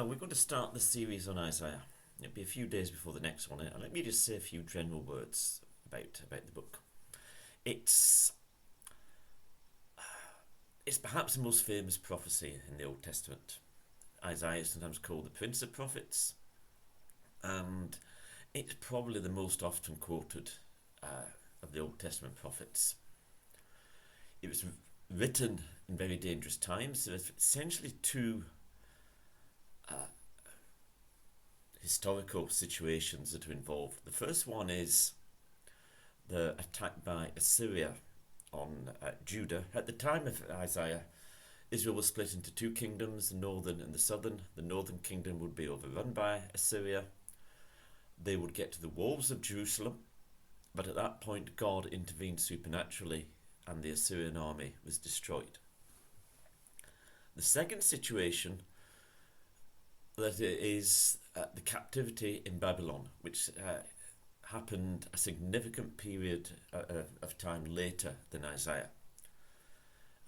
Well, we're going to start the series on Isaiah. It'll be a few days before the next one, and let me just say a few general words about the book. It's perhaps the most famous prophecy in the Old Testament. Isaiah is sometimes called the Prince of Prophets, and it's probably the most often quoted of the Old Testament prophets. It was written in very dangerous times. There's essentially two historical situations that are involved. The first one is the attack by Assyria on Judah. At the time of Isaiah, Israel was split into two kingdoms, the northern and the southern. The northern kingdom would be overrun by Assyria. They would get to the walls of Jerusalem, but at that point God intervened supernaturally and the Assyrian army was destroyed. The second situation that is the captivity in Babylon, which happened a significant period of time later than Isaiah.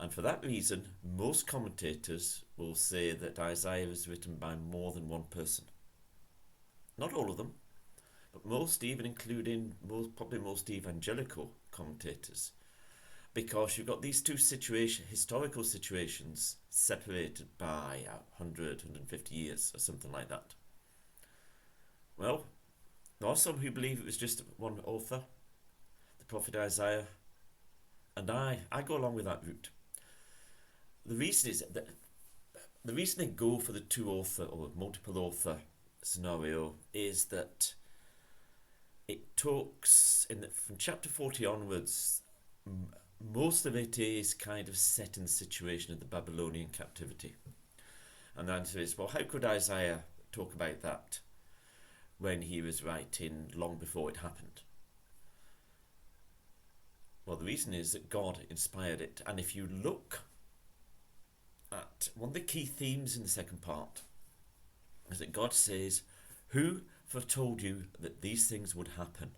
And for that reason, most commentators will say that Isaiah was written by more than one person. Not all of them, but most, even including probably most evangelical commentators, because you've got these two historical situations separated by 100, 150 years or something like that. Well, there are some who believe it was just one author, the prophet Isaiah, and I go along with that route. The reason is that the reason they go for the two author or multiple author scenario is that it talks from chapter 40 onwards. Most of it is kind of set in the situation of the Babylonian captivity. And the answer is, well, how could Isaiah talk about that when he was writing long before it happened? Well, the reason is that God inspired it. And if you look at one of the key themes in the second part, is that God says, who foretold you that these things would happen?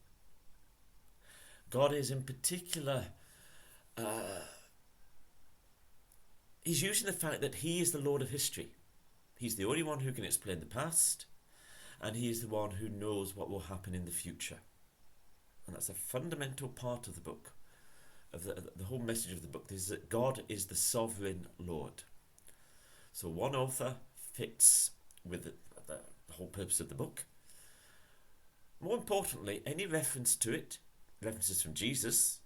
God is in particular he's using the fact that he is the Lord of history. He's the only one who can explain the past, and he is the one who knows what will happen in the future. And that's a fundamental part of the book, of the whole message of the book, is that God is the sovereign Lord. So one author fits with the whole purpose of the book. More importantly, any reference to it, references from Jesus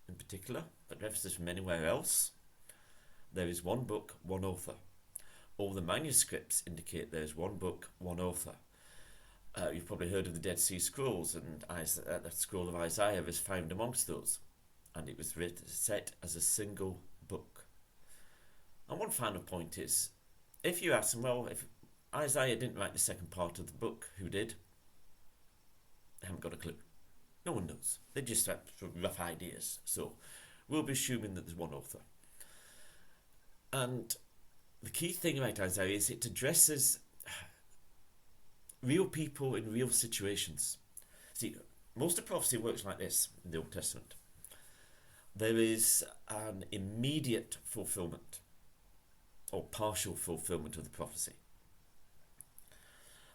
in particular, but references from anywhere else, there is one book, one author. All the manuscripts indicate there is one book, one author. You've probably heard of the Dead Sea Scrolls, and the scroll of Isaiah is found amongst those, and it was set as a single book. And one final point is, if you ask them, well, if Isaiah didn't write the second part of the book, who did? They haven't got a clue. No one knows. They just have rough ideas. So we'll be assuming that there's one author. And the key thing about Isaiah is it addresses real people in real situations. See, most of prophecy works like this in the Old Testament. There is an immediate fulfillment or partial fulfillment of the prophecy.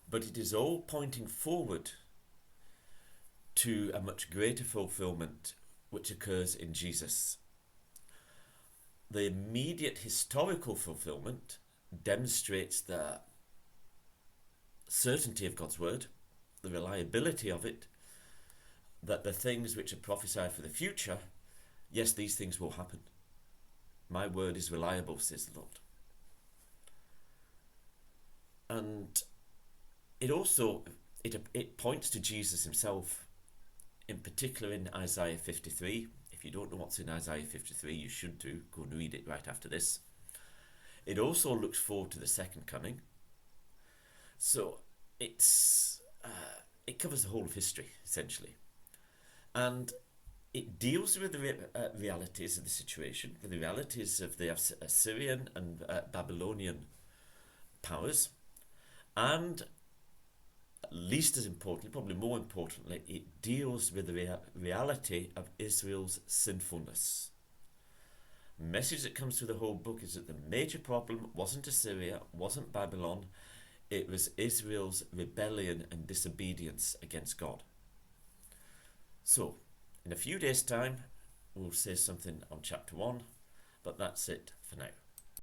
But it is all pointing forward to a much greater fulfillment which occurs in Jesus. The immediate historical fulfillment demonstrates the certainty of God's word, the reliability of it, that the things which are prophesied for the future, yes, these things will happen. My word is reliable, says the Lord. And it also, it points to Jesus himself, in particular in Isaiah 53. If you don't know what's in Isaiah 53, you should do. Go and read it right after this. It also looks forward to the second coming. So it covers the whole of history, essentially. And it deals with the realities of the situation, the realities of the Assyrian and Babylonian powers, and least as importantly, probably more importantly, it deals with the reality of Israel's sinfulness. The message that comes through the whole book is that the major problem wasn't Assyria, wasn't Babylon, It was Israel's rebellion and disobedience against God. So, in a few days' time, we'll say something on chapter 1, but that's it for now.